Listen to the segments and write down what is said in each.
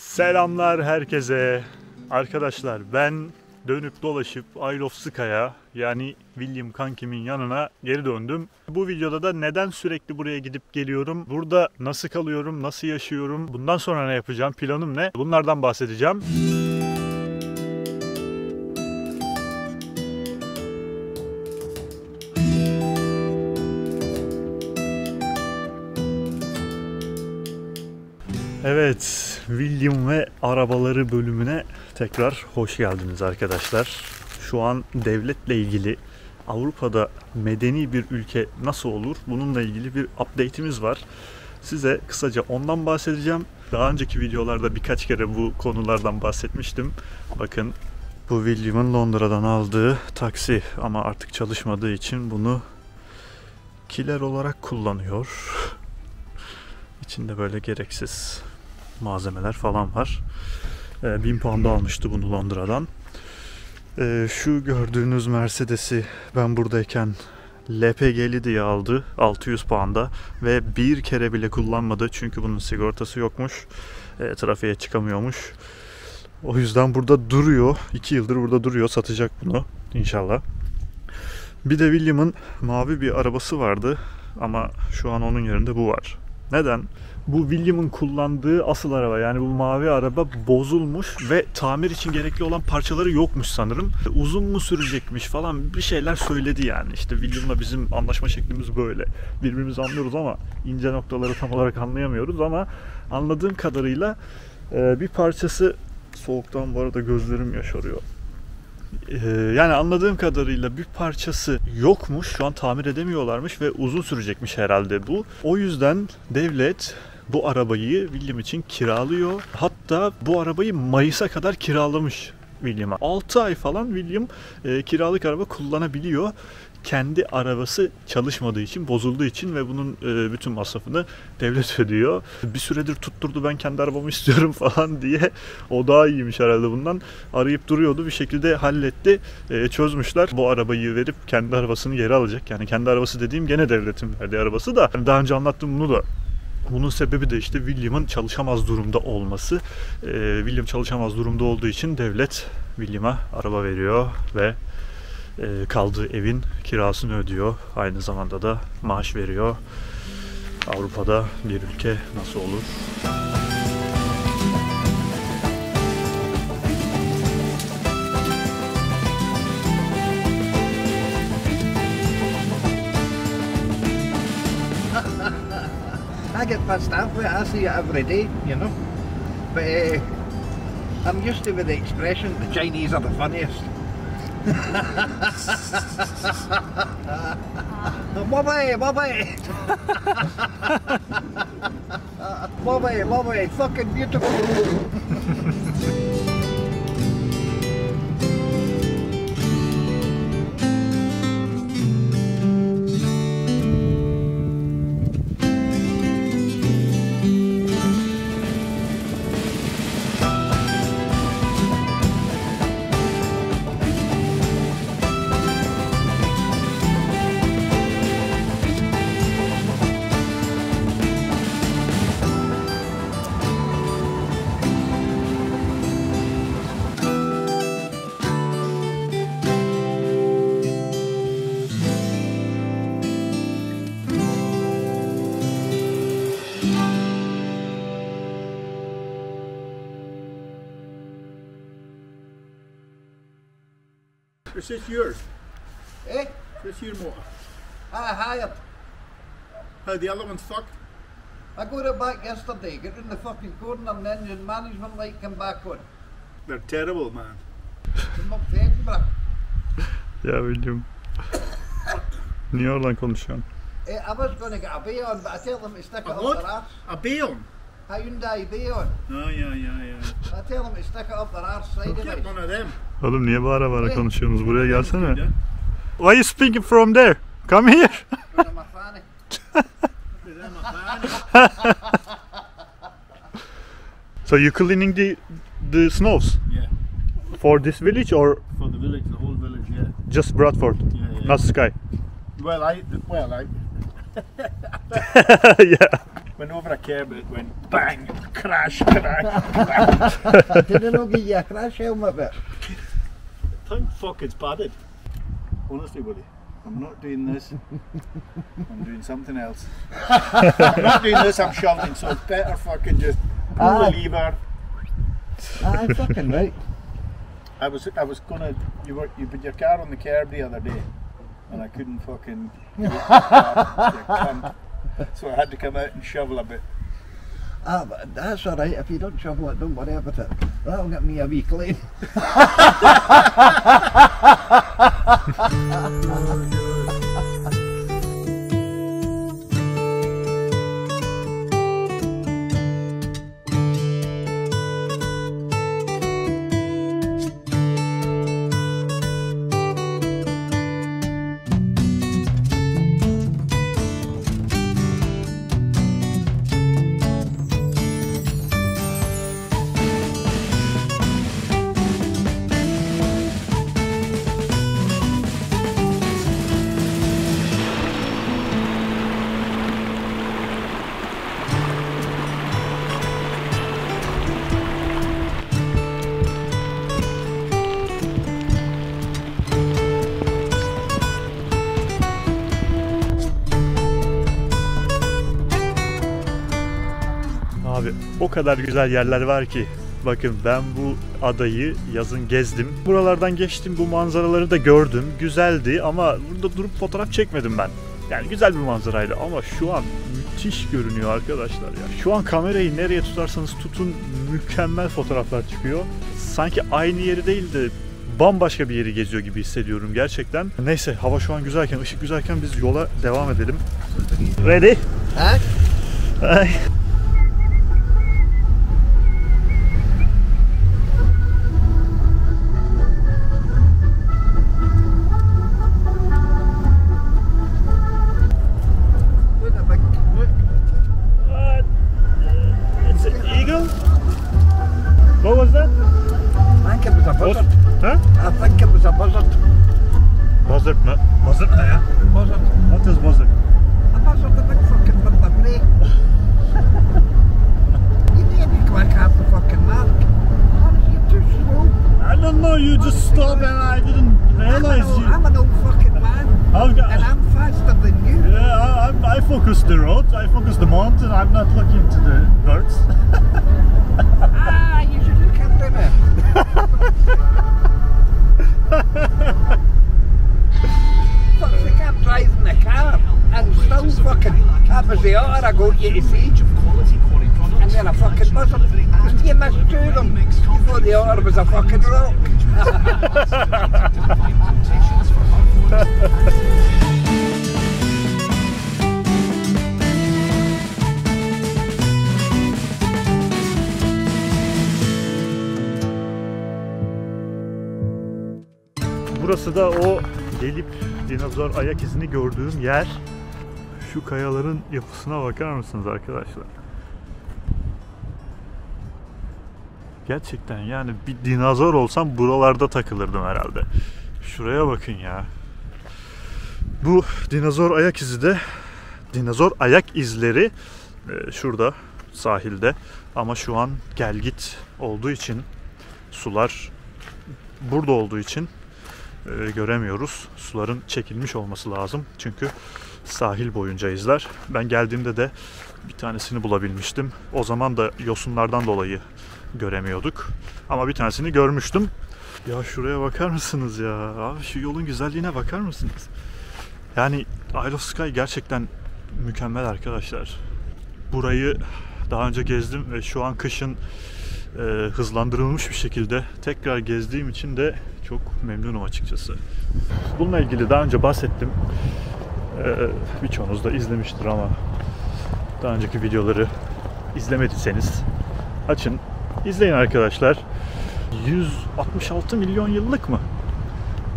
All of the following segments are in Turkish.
Selamlar herkese. Arkadaşlar ben dönüp dolaşıp Isle of Skye'ya yani William kankim'in yanına geri döndüm. Bu videoda da neden sürekli buraya gidip geliyorum, burada nasıl kalıyorum, nasıl yaşıyorum, bundan sonra ne yapacağım, planım ne, bunlardan bahsedeceğim. Evet, William ve arabaları bölümüne tekrar hoş geldiniz arkadaşlar. Şu an devletle ilgili Avrupa'da medeni bir ülke nasıl olur? Bununla ilgili bir update'imiz var. Size kısaca ondan bahsedeceğim. Daha önceki videolarda birkaç kere bu konulardan bahsetmiştim. Bakın bu William'ın Londra'dan aldığı taksi ama artık çalışmadığı için bunu kiler olarak kullanıyor. İçinde böyle gereksiz malzemeler falan var. 1000 pound'a almıştı bunu Londra'dan. Şu gördüğünüz Mercedes'i ben buradayken LPG'li diye aldı 600 pound'a ve bir kere bile kullanmadı çünkü bunun sigortası yokmuş. Trafiğe çıkamıyormuş. O yüzden burada duruyor. 2 yıldır burada duruyor. Satacak bunu inşallah. Bir de William'ın mavi bir arabası vardı ama şu an onun yerinde bu var. Neden? Bu William'ın kullandığı asıl araba, yani bu mavi araba bozulmuş ve tamir için gerekli olan parçaları yokmuş sanırım. Uzun mu sürecekmiş falan bir şeyler söyledi yani. İşte William'la bizim anlaşma şeklimiz böyle. Birbirimizi anlıyoruz ama ince noktaları tam olarak anlayamıyoruz ama anladığım kadarıyla bir parçası, soğuktan bu arada gözlerim yaşarıyor. Yani anladığım kadarıyla bir parçası yokmuş, şu an tamir edemiyorlarmış ve uzun sürecekmiş herhalde bu. O yüzden devlet bu arabayı William için kiralıyor. Hatta bu arabayı Mayıs'a kadar kiralamış William'a. 6 ay falan William kiralık araba kullanabiliyor. Kendi arabası çalışmadığı için, bozulduğu için ve bunun bütün masrafını devlet ödüyor. Bir süredir tutturdu ben kendi arabamı istiyorum falan diye. O daha iyiymiş herhalde bundan. Arayıp duruyordu, bir şekilde halletti. Çözmüşler. Bu arabayı verip kendi arabasını geri alacak. Yani kendi arabası dediğim gene devletin verdiği arabası da. Daha önce anlattım bunu da. Bunun sebebi de işte William'ın çalışamaz durumda olması. William çalışamaz durumda olduğu için devlet William'a araba veriyor ve kaldığı evin kirasını ödüyor. Aynı zamanda da maaş veriyor. Avrupa'da bir ülke nasıl olur? I get pissed off with it. I see it every day, you know. But I'm used to with the expression, the Chinese are the funniest. Bobby, Bobby, Bobby, Bobby, fucking beautiful. Is this yours? Eh? Is this your motor? I hired. How the other one's fucked? I got it back yesterday, got in the fucking corner and the engine management light came back on. They're terrible, man. I'm up to Edinburgh. Ya William. Niye oradan konuşuyorsun? I was going to get a bay on, but I tell them to stick it A up what? their arse. A Bayon? A Hyundai bay on. Oh, yeah. I tell them to stick it up their arse side of Get it. one of them. Oğlum niye bağıra bağıra konuşuyorsunuz? Buraya gelsene. Yeah. Why are you speaking from there? Come here. I'm a fanny. Them a fan. So you cleaning the snows Yeah. for this village or For the village, the whole village, yeah. just Bradford, Yeah. not Skye? Well, I Yeah. went over never a care, but it went bang, crash, crash. Did it not give you a crash helmet bit? Thank fuck it's padded. Honestly, buddy. I'm not doing this. I'm doing something else. I'm not doing this, I'm shoveling, so it's better fucking just pull the lever. Aye, fucking right. I was gonna, you put your car on the curb the other day, and I couldn't fucking get the car, you cunt. So I had to come out and shovel a bit. Ah, but that's alright, if you don't shovel it, don't worry about it. That'll get me a wee clean. Abi o kadar güzel yerler var ki. Bakın ben bu adayı yazın gezdim. Buralardan geçtim, bu manzaraları da gördüm. Güzeldi ama burada durup fotoğraf çekmedim ben. Yani güzel bir manzaraydı ama şu an müthiş görünüyor arkadaşlar ya. Şu an kamerayı nereye tutarsanız tutun mükemmel fotoğraflar çıkıyor. Sanki aynı yeri değil de bambaşka bir yeri geziyor gibi hissediyorum gerçekten. Neyse, hava şu an güzelken, ışık güzelken biz yola devam edelim. Ready? Ha? Ay. It's an eagle? What was that? I think it was a buzzard. Huh? I think it was a buzzard. Buzzard mı? Buzzard ne ya? Buzzard. What is buzzard? A buzzard, a big fucking bird of prey. You need to be quick after fucking mark. Honestly, you're too slow. I don't know, you just stopped and I didn't realize you. I'm an old fucking man. I've got- And I'm faster than you. Yeah, I focus the road, I focus the mountain, I'm not looking to the birds. Ah, you should look everywhere. Fuck, they can't drive in the car and still fucking happens the otter I go to you to see. And then a fucking buzzard. You missed two of them before the otter was a fucking rock. Burası da o gelip dinozor ayak izini gördüğüm yer. Şu kayaların yapısına bakar mısınız arkadaşlar? Gerçekten yani bir dinozor olsam buralarda takılırdım herhalde. Şuraya bakın ya. Bu dinozor ayak izi de, dinozor ayak izleri şurada sahilde, ama şu an gelgit olduğu için, sular burada olduğu için göremiyoruz. Suların çekilmiş olması lazım. Çünkü sahil boyunca izler. Ben geldiğimde de bir tanesini bulabilmiştim. O zaman da yosunlardan dolayı göremiyorduk. Ama bir tanesini görmüştüm. Ya şuraya bakar mısınız ya? Abi şu yolun güzelliğine bakar mısınız? Yani Isle of Skye gerçekten mükemmel arkadaşlar. Burayı daha önce gezdim ve şu an kışın hızlandırılmış bir şekilde tekrar gezdiğim için de çok memnunum açıkçası. Bununla ilgili daha önce bahsettim. Birçoğunuz da izlemiştir ama daha önceki videoları izlemediyseniz açın, izleyin arkadaşlar. 166 milyon yıllık mı?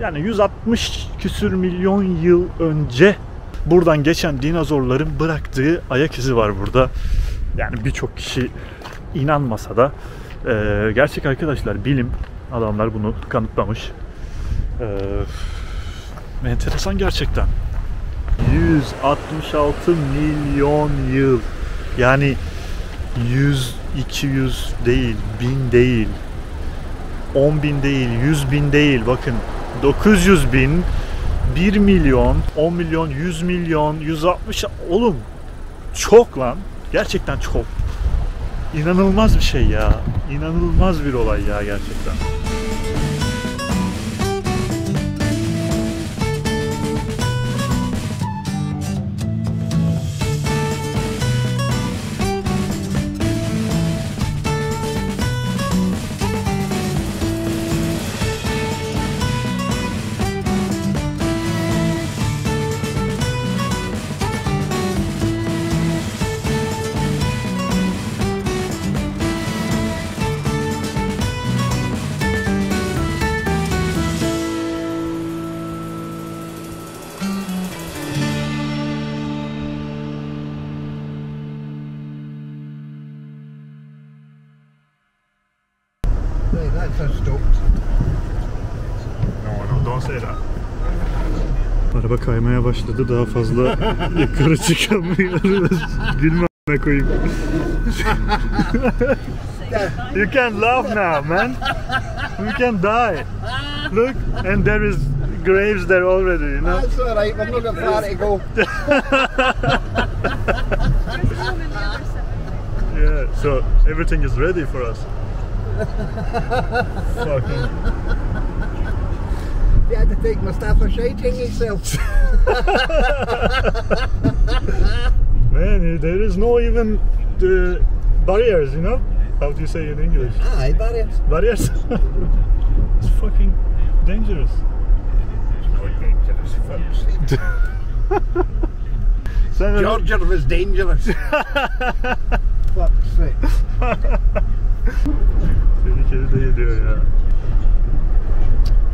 Yani 160 küsür milyon yıl önce buradan geçen dinozorların bıraktığı ayak izi var burada. Yani birçok kişi inanmasa da gerçek arkadaşlar, bilim adamlar bunu kanıtlamış. Enteresan gerçekten. 166 milyon yıl. Yani 100, 200 değil, 1000 değil, 10.000 değil, 100.000 değil. Bakın 900.000, 1 milyon, 10 milyon, 100 milyon, 160. Oğlum çok lan. Gerçekten çok. İnanılmaz bir şey ya. İnanılmaz bir olay ya gerçekten. Right, that's us stoked. No, don't say that. Araba kaymaya başladı. Daha fazla yukarı çıkamıyoruz. Gülme a**ına koyayım. You can laugh now, man. We can die. Look, and there is graves there already, you know. That's alright, we're not that far to go. Yeah, so everything is ready for us. Fucking. You had to take my staff aside, hang yourself. Man, there is no even barriers, you know? How do you say in English? Aye, barriers. Barriers? It's fucking dangerous. Sen Georgia was dangerous. Fuck's sake. Tehlikeli değil diyor ya.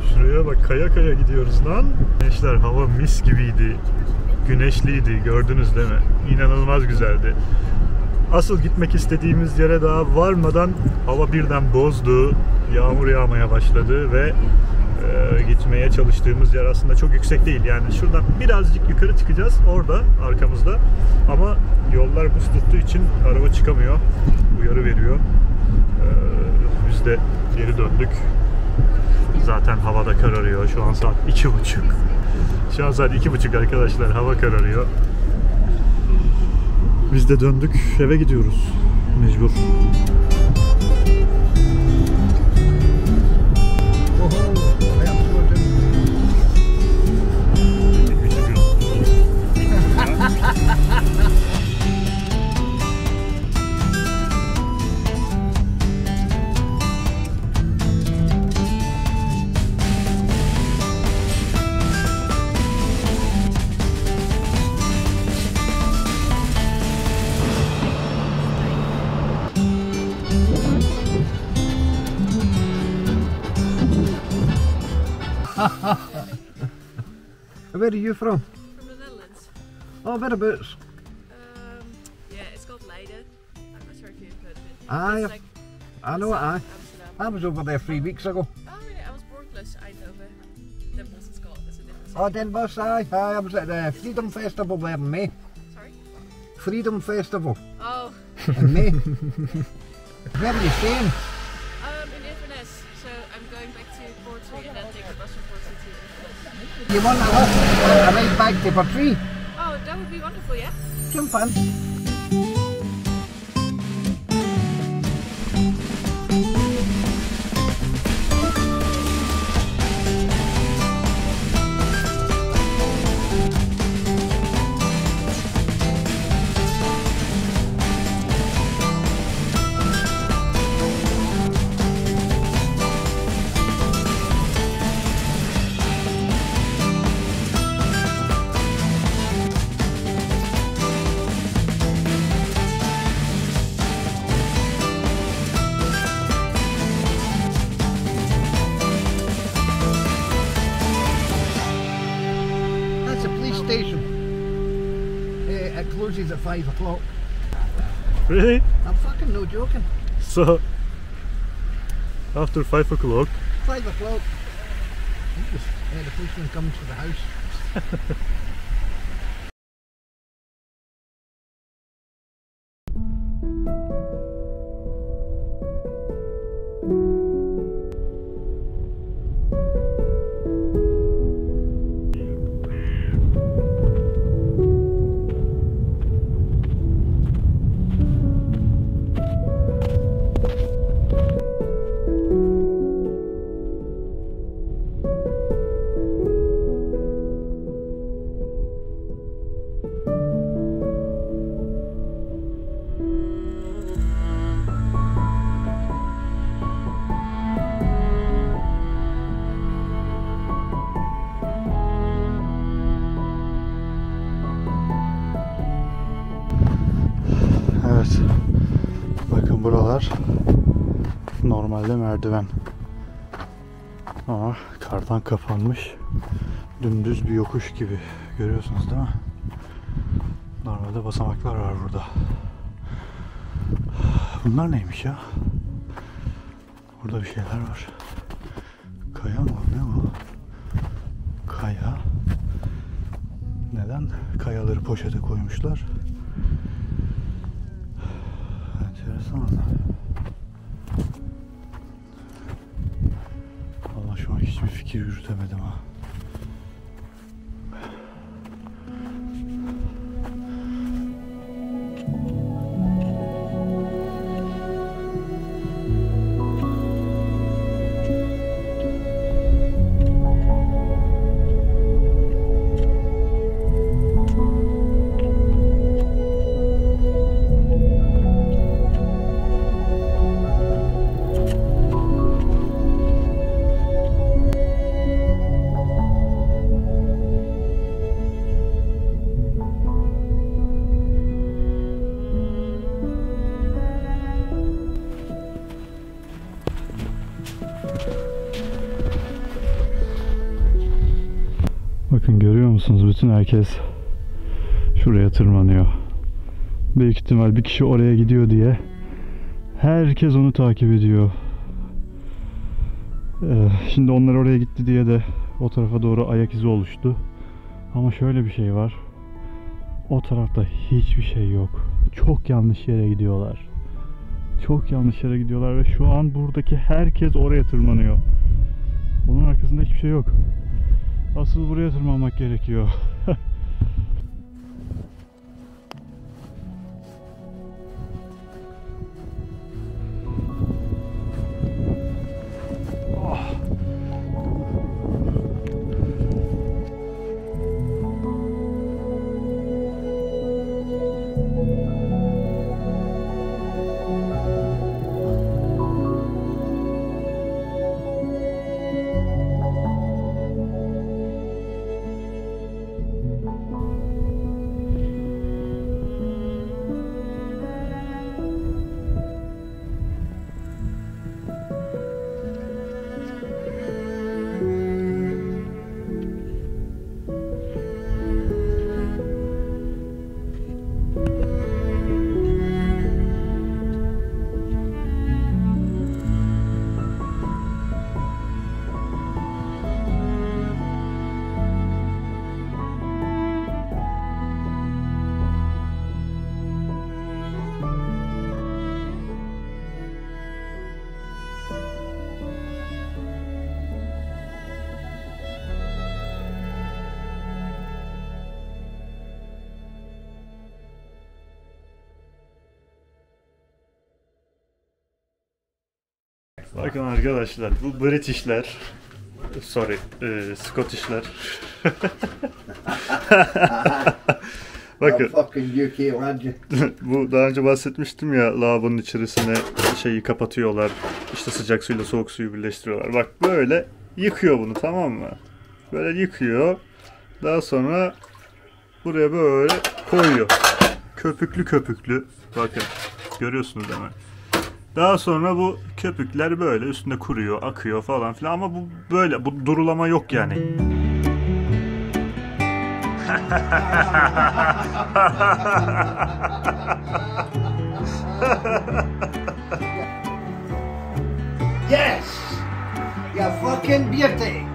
Şuraya bak, kaya kaya gidiyoruz lan. Gençler, hava mis gibiydi. Güneşliydi, gördünüz değil mi? İnanılmaz güzeldi. Asıl gitmek istediğimiz yere daha varmadan hava birden bozdu. Yağmur yağmaya başladı ve gitmeye çalıştığımız yer aslında çok yüksek değil. Yani şuradan birazcık yukarı çıkacağız, orada arkamızda. Ama yollar buz tuttuğu için araba çıkamıyor. Uyarı veriyor. Biz de geri döndük. Zaten havada kararıyor. Şu an saat 2:30. Şu an saat 2:30 arkadaşlar. Hava kararıyor. Biz de döndük. Eve gidiyoruz. Mecbur. Where are you from? From the Netherlands. Oh, whereabouts? Yeah, it's called Leiden. I'm not sure if you've heard of it. Aye, It's like I know it, aye. Amsterdam. I was over there 3 weeks ago. Oh, really? I was Borkless, Eindhoven. Den Bosch in Scotland. That's a different city. Oh, Den Bosch, aye. I was at the Freedom Festival there in May. Sorry? Freedom Festival Oh, in May. Where are you staying? in Inverness. So I'm going back to Portree and then take the bus from Portree to Inverness. You want a ride back to Portree? Oh, that would be wonderful, yeah? Jump on. Station. It closes at 5 o'clock. Really? I'm fucking no joking. So, after 5 o'clock, 5 o'clock. The policeman comes to the house. buralar normalde merdiven. Ama kardan kapanmış. Dümdüz bir yokuş gibi. Görüyorsunuz değil mi? Normalde basamaklar var burada. Bunlar neymiş ya? Burada bir şeyler var. Kaya mı? Ne bu? Kaya. Neden kayaları poşete koymuşlar? Enteresan. Valla şu an hiçbir fikir yürütemedim ha. Bakın görüyor musunuz? Bütün herkes şuraya tırmanıyor. Büyük ihtimal bir kişi oraya gidiyor diye herkes onu takip ediyor. Şimdi onlar oraya gitti diye de o tarafa doğru ayak izi oluştu. Ama şöyle bir şey var. O tarafta hiçbir şey yok. Çok yanlış yere gidiyorlar. Çok yanlış yere gidiyorlar ve şu an buradaki herkes oraya tırmanıyor. Onun arkasında hiçbir şey yok. Asıl buraya tırmanmak gerekiyor. Bakın arkadaşlar, bu Britishler, Scottishler. Bakın, bu daha önce bahsetmiştim ya, lavabonun içerisine şeyi kapatıyorlar, işte sıcak suyla soğuk suyu birleştiriyorlar. Bak böyle yıkıyor bunu, tamam mı? Böyle yıkıyor, daha sonra buraya böyle koyuyor. Köpüklü köpüklü, bakın görüyorsunuz hemen. Daha sonra bu köpükler böyle üstünde kuruyor, akıyor falan filan ama bu böyle, bu durulama yok yani. Yes! You fucking beauty!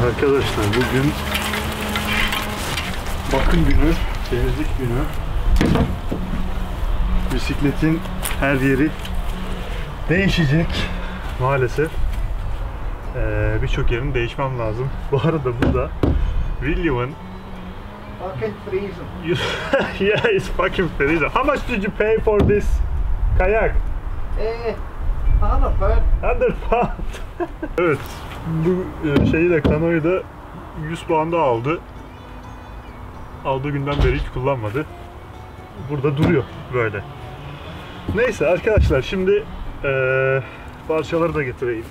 Arkadaşlar bugün bakım günü, temizlik günü. Bisikletin her yeri değişecek maalesef. Birçok yerini değişmem lazım. Bu arada bu da William'ın Fucking freezing. yeah, it's fucking freezing. How much did you pay for this kayak? 100 pound. 100 pound. Evet. Bu şeyi de, kanoyu da 100 pound'a aldı. Aldığı günden beri hiç kullanmadı. Burada duruyor böyle. Neyse arkadaşlar, şimdi parçaları da getireyim.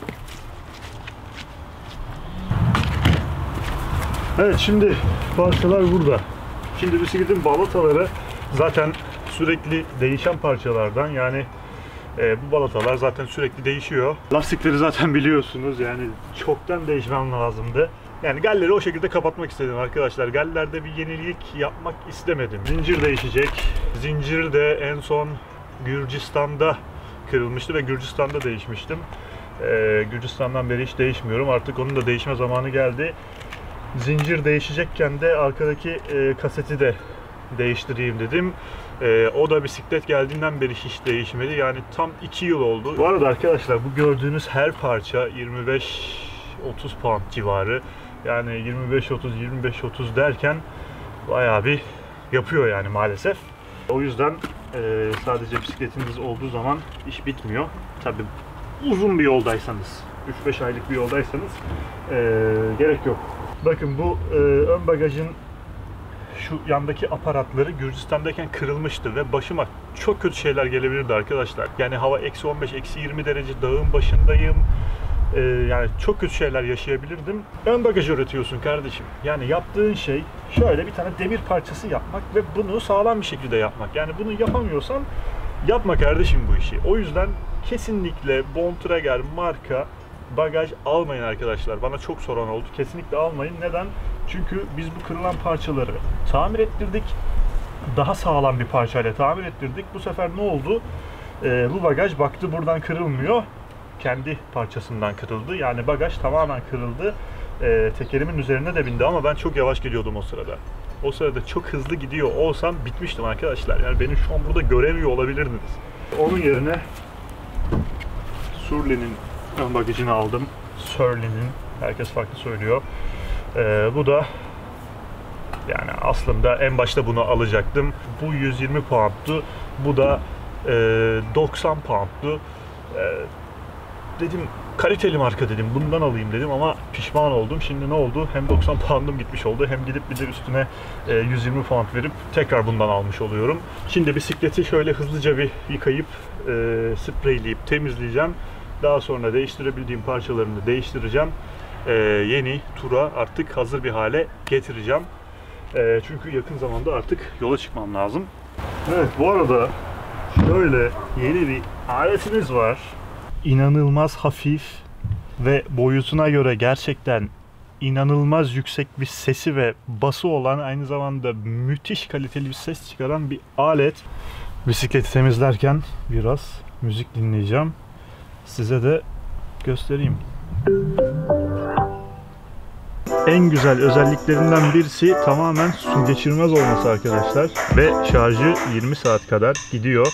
Evet, şimdi parçalar burada. Şimdi bisikletin balataları zaten sürekli değişen parçalardan, yani bu balatalar zaten sürekli değişiyor. Lastikleri zaten biliyorsunuz, yani çoktan değişmem lazımdı. Yani galleri o şekilde kapatmak istedim arkadaşlar. Gallerde bir yenilik yapmak istemedim. Zincir değişecek. Zincir de en son Gürcistan'da kırılmıştı ve Gürcistan'da değişmiştim. Gürcistan'dan beri hiç değişmiyorum. Artık onun da değişme zamanı geldi. Zincir değişecekken de arkadaki kaseti de değiştireyim dedim. O da bisiklet geldiğinden beri hiç değişmedi. Yani tam 2 yıl oldu. Bu arada arkadaşlar, bu gördüğünüz her parça 25-30 pound civarı. Yani 25-30 derken bayağı bir yapıyor yani maalesef. O yüzden sadece bisikletiniz olduğu zaman iş bitmiyor. Tabii uzun bir yoldaysanız, 3-5 aylık bir yoldaysanız gerek yok. Bakın bu ön bagajın şu yandaki aparatları Gürcistan'dayken kırılmıştı ve başıma çok kötü şeyler gelebilirdi arkadaşlar. Yani hava -15, -20 derece, dağın başındayım. Yani çok kötü şeyler yaşayabilirdim. Ön bagaj üretiyorsun kardeşim. Yani yaptığın şey şöyle bir tane demir parçası yapmak ve bunu sağlam bir şekilde yapmak. Yani bunu yapamıyorsan yapma kardeşim bu işi. O yüzden kesinlikle Bontrager marka bagaj almayın arkadaşlar. Bana çok soran oldu. Kesinlikle almayın. Neden? Çünkü biz bu kırılan parçaları tamir ettirdik. Daha sağlam bir parçayla tamir ettirdik. Bu sefer ne oldu? Bu bagaj baktı buradan kırılmıyor. Kendi parçasından kırıldı. Yani bagaj tamamen kırıldı. Tekerimin üzerine de bindi ama ben çok yavaş gidiyordum o sırada. O sırada çok hızlı gidiyor olsam bitmiştim arkadaşlar. Yani beni şu an burada göremiyor olabilirdiniz. Onun yerine Surly'nin ön bagajını aldım. Surly'nin, herkes farklı söylüyor. Bu da, yani aslında en başta bunu alacaktım. Bu 120 pound'tu. Bu da 90 pound'tu. Dedim kaliteli marka dedim, bundan alayım dedim ama pişman oldum. Şimdi ne oldu? Hem 90 pound'um gitmiş oldu, hem gidip bir de üstüne 120 pound verip tekrar bundan almış oluyorum. Şimdi bisikleti şöyle hızlıca bir yıkayıp spreyleyip temizleyeceğim. Daha sonra değiştirebildiğim parçalarını değiştireceğim. Yeni tura artık hazır bir hale getireceğim. Çünkü yakın zamanda artık yola çıkmam lazım. Evet, bu arada şöyle yeni bir aletimiz var. İnanılmaz hafif ve boyutuna göre gerçekten inanılmaz yüksek bir sesi ve bası olan, aynı zamanda müthiş kaliteli bir ses çıkaran bir alet. Bisikleti temizlerken biraz müzik dinleyeceğim. Size de göstereyim. En güzel özelliklerinden birisi tamamen su geçirmez olması arkadaşlar. Ve şarjı 20 saat kadar gidiyor.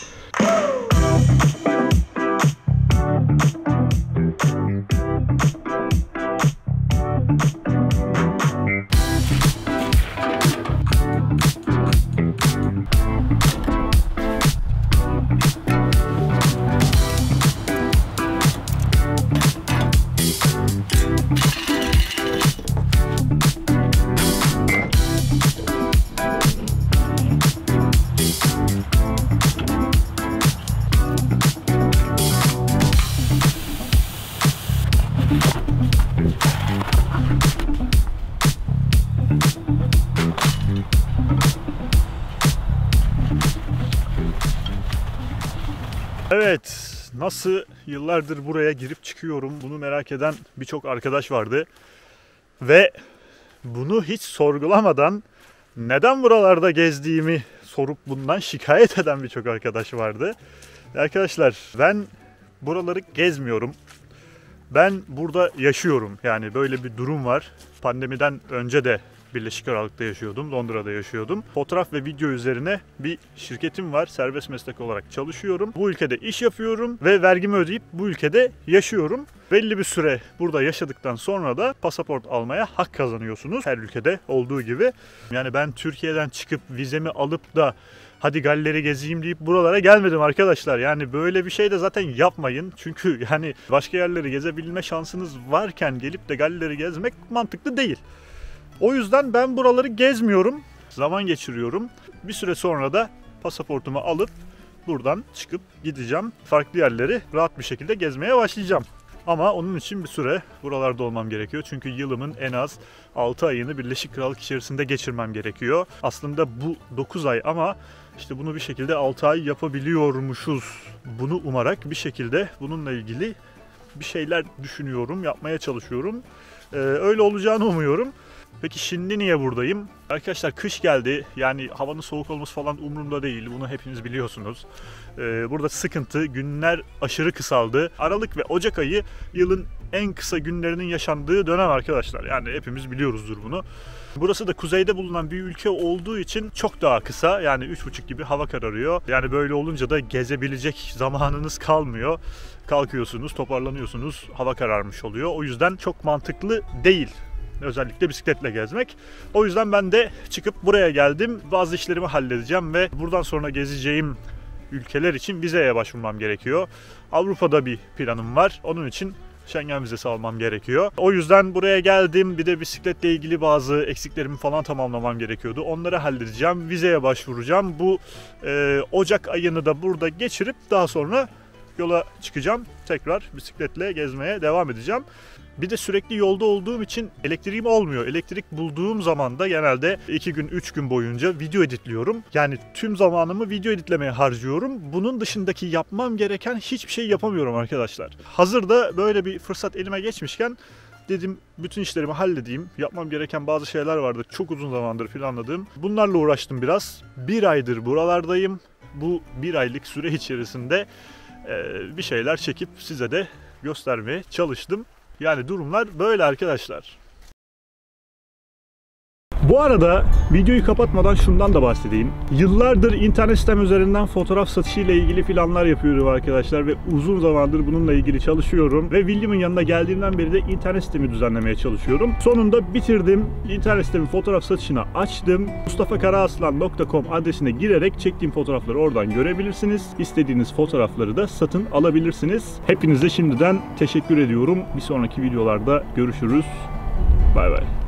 Evet, nasıl yıllardır buraya girip çıkıyorum bunu merak eden birçok arkadaş vardı. Ve bunu hiç sorgulamadan neden buralarda gezdiğimi sorup bundan şikayet eden birçok arkadaş vardı. Arkadaşlar, ben buraları gezmiyorum. Ben burada yaşıyorum. Yani böyle bir durum var. Pandemiden önce de Birleşik Krallık'ta yaşıyordum, Londra'da yaşıyordum. Fotoğraf ve video üzerine bir şirketim var. Serbest meslek olarak çalışıyorum. Bu ülkede iş yapıyorum ve vergimi ödeyip bu ülkede yaşıyorum. Belli bir süre burada yaşadıktan sonra da pasaport almaya hak kazanıyorsunuz. Her ülkede olduğu gibi. Yani ben Türkiye'den çıkıp vizemi alıp da hadi galleri gezeyim deyip buralara gelmedim arkadaşlar. Yani böyle bir şey de zaten yapmayın. Çünkü yani başka yerleri gezebilme şansınız varken gelip de galleri gezmek mantıklı değil. O yüzden ben buraları gezmiyorum, zaman geçiriyorum. Bir süre sonra da pasaportumu alıp buradan çıkıp gideceğim. Farklı yerleri rahat bir şekilde gezmeye başlayacağım. Ama onun için bir süre buralarda olmam gerekiyor. Çünkü yılımın en az 6 ayını Birleşik Krallık içerisinde geçirmem gerekiyor. Aslında bu 9 ay ama işte bunu bir şekilde 6 ay yapabiliyormuşuz. Bunu umarak bir şekilde bununla ilgili bir şeyler düşünüyorum, yapmaya çalışıyorum. Öyle olacağını umuyorum. Peki şimdi niye buradayım? Arkadaşlar kış geldi. Yani havanın soğuk olması falan umurumda değil. Bunu hepiniz biliyorsunuz. Burada sıkıntı. Günler aşırı kısaldı. Aralık ve Ocak ayı yılın en kısa günlerinin yaşandığı dönem arkadaşlar. Yani hepimiz biliyoruzdur bunu. Burası da kuzeyde bulunan bir ülke olduğu için çok daha kısa. Yani 3.30 gibi hava kararıyor. Yani böyle olunca da gezebilecek zamanınız kalmıyor. Kalkıyorsunuz, toparlanıyorsunuz. Hava kararmış oluyor. O yüzden çok mantıklı değil. Özellikle bisikletle gezmek. O yüzden ben de çıkıp buraya geldim. Bazı işlerimi halledeceğim ve buradan sonra gezeceğim ülkeler için vizeye başvurmam gerekiyor. Avrupa'da bir planım var. Onun için Schengen vizesi almam gerekiyor. O yüzden buraya geldim. Bir de bisikletle ilgili bazı eksiklerimi falan tamamlamam gerekiyordu. Onları halledeceğim. Vizeye başvuracağım. Bu Ocak ayını da burada geçirip daha sonra yola çıkacağım. Tekrar bisikletle gezmeye devam edeceğim. Bir de sürekli yolda olduğum için elektriğim olmuyor. Elektrik bulduğum zaman da genelde 2 gün 3 gün boyunca video editliyorum. Yani tüm zamanımı video editlemeye harcıyorum. Bunun dışındaki yapmam gereken hiçbir şey yapamıyorum arkadaşlar. Hazırda böyle bir fırsat elime geçmişken dedim bütün işlerimi halledeyim. Yapmam gereken bazı şeyler vardı. Çok uzun zamandır planladığım. Bunlarla uğraştım biraz. 1 aydır buralardayım. Bu 1 aylık süre içerisinde bir şeyler çekip size de göstermeye çalıştım. Yani durumlar böyle arkadaşlar. Bu arada videoyu kapatmadan şundan da bahsedeyim. Yıllardır internet sitem üzerinden fotoğraf satışı ile ilgili planlar yapıyorum arkadaşlar ve uzun zamandır bununla ilgili çalışıyorum ve William'ın yanına geldiğimden beri de internet sitemi düzenlemeye çalışıyorum. Sonunda bitirdim. İnternet sitemin fotoğraf satışını açtım. mustafakaraaslan.com adresine girerek çektiğim fotoğrafları oradan görebilirsiniz. İstediğiniz fotoğrafları da satın alabilirsiniz. Hepinize şimdiden teşekkür ediyorum. Bir sonraki videolarda görüşürüz. Bay bay.